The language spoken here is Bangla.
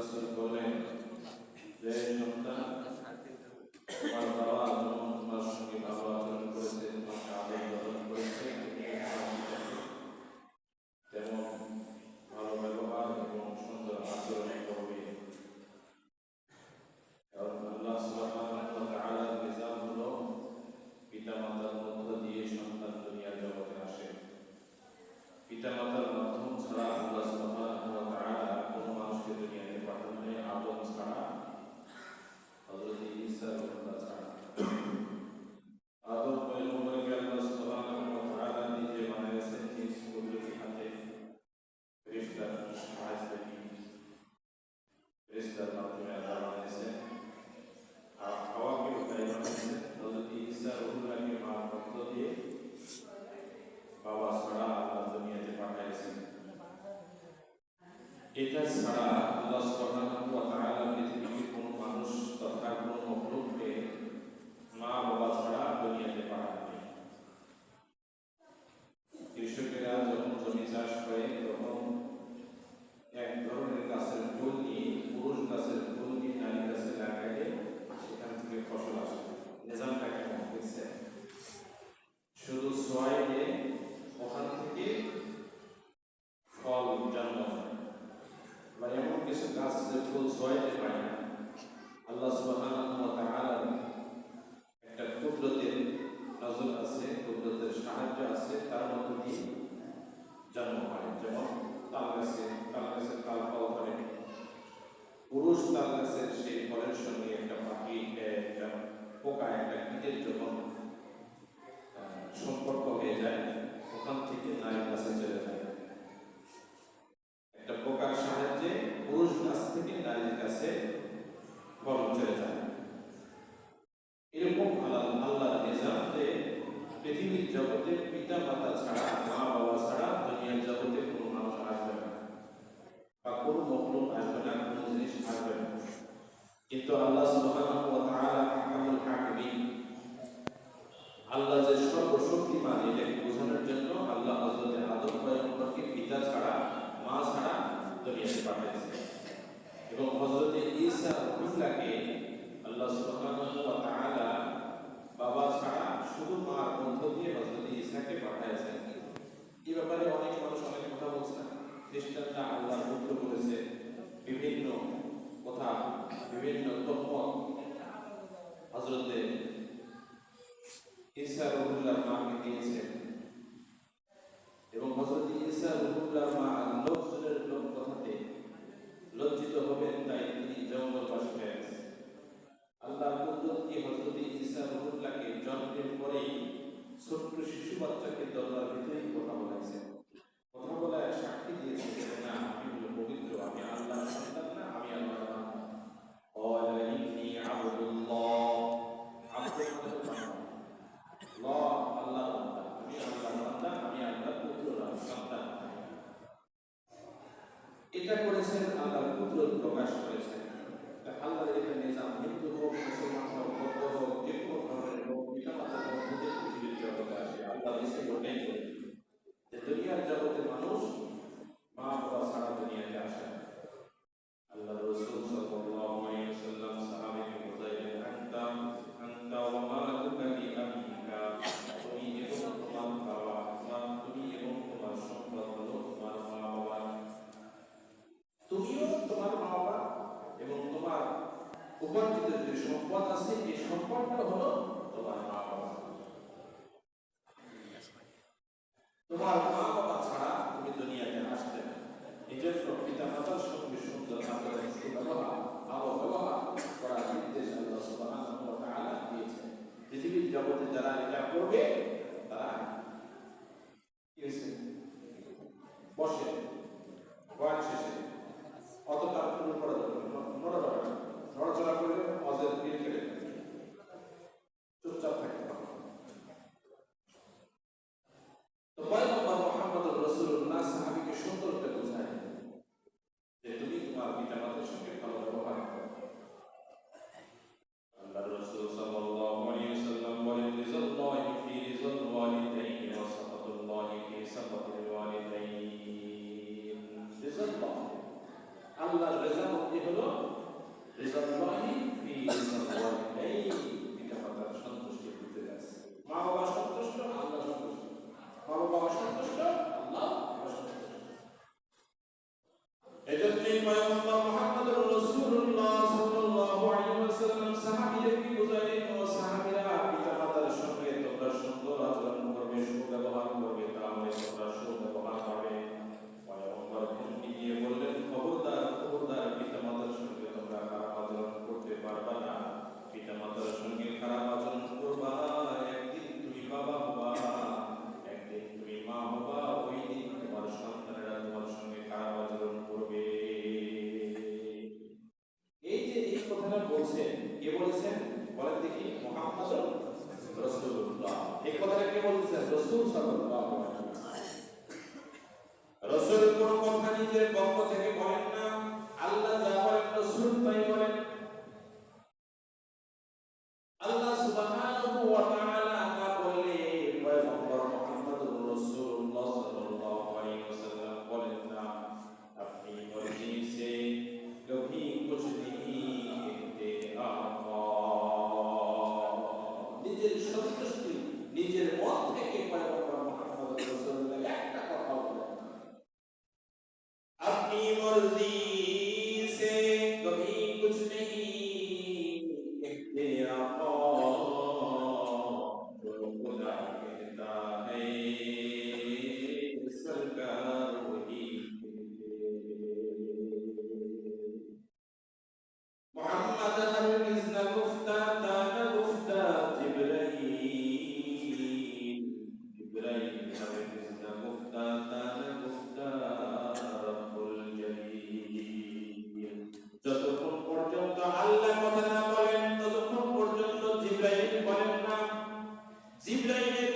রাসূল বললেন যে সন্তান তোমার বাবা যেমন তোমার সঙ্গে ভালো আচরণ করেছে, তোমাকে আদর যত্ন করেছে, তেমন ভালো ব্যবহার এবং সুন্দর আচরণ করবে। কারণ আল্লাহ সুবহানাহু ওয়া তাআলার নিজাম হলো পিতামাতার মধ্য দিয়ে সন্তান দুনিয়ার জগতে আসে। পিতামাতার মাধ্যম ছাড়া আল্লাহ সুবহানাহু ওয়া তাআলা কোনো মানুষকে দুনিয়াতে পাঠান নাই, আদম ছাড়া, হযরত ঈসা আলাইহিস ছাড়া। আদম পয়গম্বরকে আল্লাহ সুবহানাহু ওয়া তাআলা নিজে বানিয়েছেন নিজ কুদরতি হাতে, ফেরেশতার সাহায্যে, ফেরেশতার মাধ্যমে আল্লাহ বানিয়েছেন। আর হাওয়াকে তাই বানিয়েছেন হযরত ঈসা রূহুল্লাহকে মার রক্ত দিয়ে বাবা ছাড়া আল্লাহ দুনিয়াতে পাঠিয়েছেন। এটা ছাড়া আল্লাহ সুবহানাহু ওয়া তাআলা পৃথিবীতে কোনো মানুষ তথা কোনো মখলুককে মা বাবা ছাড়া দুনিয়াতে পাঠাননি। কৃষকেরা যখন জমি চাষ করে তখন এক ধরনের গাছের ফুল নিয়ে, পুরুষ গাছের ফুল নিয়ে নারী গাছে লাগাইলে সেখান থেকে ফসল আসে। নিজামটা কেমন হয়েছে? শুধু সোয়াই দিয়ে ওখান থেকে ফল জন্ম হয়। বা এমন কিছু গাছের ফুল সোয়াইতে পারে না। আল্লাহ সুবহানাহু ওয়া তাআলার একটা কুদরতের নজর আছে, কুদরতের সাহায্য আছে, তার মধ্য দিয়ে জন্ম হয়। যেমন তাল গাছের তাল ফল ধরে, পুরুষ তাল গাছের সেই ফলের সঙ্গে একটা পাখি, একটা পোকা, একটা কীটের যখন সম্পর্ক হয়ে যায়, ওখান থেকে নারী গাছে চলে যায়। একটা পোকার সাহায্যে পুরুষ গাছ থেকে নারীর কাছে ফল চলে যায়। এরকম আল্লাহর নিজাম যে পৃথিবীর জগতে পিতা মাতা ছাড়া, মা বাবা ছাড়া দুনিয়ার জগতে কোনো মানুষ আসবে না, বা কোনো মখলুক আসবে না, কোনো জিনিস আসবে না। কিন্তু আল্লাহ সুবহানাহু ওয়া তাআলা হাকামুল হাকিমিন, আল্লাহ যে সর্বশক্তিমান, এটাকে বোঝানোর জন্য আল্লাহ হযরত আদম পয়গম্বরকে পিতা ছাড়া, মা ছাড়া দুনিয়াতে পাঠিয়েছেন। এবং হযরত ঈসা রূহুল্লাহকে আল্লাহ সুবহানাহু ওয়া তাআলা বাবা ছাড়া শুধু মার মধ্য দিয়ে হযরত ঈসাকে পাঠিয়েছেন। এই ব্যাপারে অনেক মানুষ অনেক কথা বলছেন। খ্রিস্টানরা আল্লাহর পুত্র বলেছে, বিভিন্ন কথা, বিভিন্ন তথ্য হযরত ঈসা রূহুল্লাহর মাকে দিয়েছেন। এবং হযরত ঈসা রূহুল্লাহর মা লোকজনের লোক কথাতে লজ্জিত হবেন, তাই তিনি জঙ্গলবাসী হয়ে গেছেন। আল্লাহর কুদরত কি হযরত ঈসা রূহুল্লাহকে জন্মের পরেই ছোট্ট শিশু বাচ্চাকে দরজার ভিতরেই কথা বলেছে, কথা বলায় সাক্ষী দিয়েছে যে না, আমি হলো পবিত্র, আমি আল্লাহর সন্তান না, আমি আল্লাহর বান্দা। ক্বালা ইন্নী আবদুল্লাহ, আব্দুল মানে বান্দা, আল্লাহ আল্লাহর বান্দা, আমি আল্লাহর বান্দা, আমি আল্লাহর পুত্র না, সন্তান। এটা করেছেন, আল্লাহর কুদরত প্রকাশ করেছেন। আল্লাহর এটা নিজাম, হিন্দু হোক, মুসলমান হোক, বৌদ্ধ হোক, যে কোনো ধরনের হোক, পিতামাতার মধ্যে পৃথিবীর জগতে আসে। আল্লাহ এসে ওটাই করে যে দুনিয়ার জগতে মানুষ মা বাবা ছাড়া দুনিয়াতে আসে না। আল্লাহ রাসূল সাল্লাল্লাহু আলাইহি ওয়াসাল্লাম সাহাবীকে বোঝাইলেন, আনতা ওয়া মালুকা লিআবিকা, তুমি এবং তোমার বাবা, তুমি এবং তোমার সম্পদ হলো তোমার মা বাবা। তুমিও তোমার মা বাবা এবং তোমার উপার্জিত যে সম্পদ আছে, এই সম্পদটা হলো তোমার মা বাবা। তোমার মা বাবা ছাড়া তুমি দুনিয়াতে আসবে না। এই জন্য পিতা মাতার সঙ্গে সুন্দর আচরণ, সুব্যবহার, ভালো ব্যবহার করার নির্দেশ আল্লাহ সুবহানাহু ওয়া তাআলা দিয়েছেন। পৃথিবীর জগতে যারা এটা করবে তারা কি হয়েছে, বসে বয়ান শেষে অত তাড়াতাড়ি করা যাবে না, নড়াচড়া করলে অজের বিল কেটে কথাটা বলছেন, কে বলেছেন বলেন দেখি? মুহাম্মাদুর রাসূলুল্লাহ। এই কথাটা কে বলছেন? রাসূল সাল্লাল্লাহু আলাইহি ওয়াসাল্লাম। রাসূল কোন কথা নিজের পক্ষ থেকে বলেন না, আল্লাহ যা বলেন রাসূল তাই বলেন। আল্লাহ সুবহানাহু ওয়া তাআলা তা বললেন, পয়গম্বর মুহাম্মদুর রাসূলুল্লাহ সাল্লাল্লাহু আলাইহি ওয়াসাল্লাম বলেন না, আপনি মর্জি সে কভি কুছ नहीं कहते आका। নিজের সন্তুষ্টি, নিজের মন থেকে পয়গম্বর মুহাম্মদুর রাসূলুল্লাহ একটা কথা বলেন না। अपनी मर्जी से कभी कुछ नहीं कहते आका, जो खुदा कहता है सरकार वही मोहम्मद हरगिज़ न गुफ्ता था न गुफ्ता जिब्राइल, जिब्राइल हरगिज़ न गुफ्ता था न गुफ्ता रब्बुल जलील। যতক্ষণ পর্যন্ত আল্লাহ কথা না বলেন ততক্ষণ পর্যন্ত জিব্রাইল বলেন না। জিব্রাইলের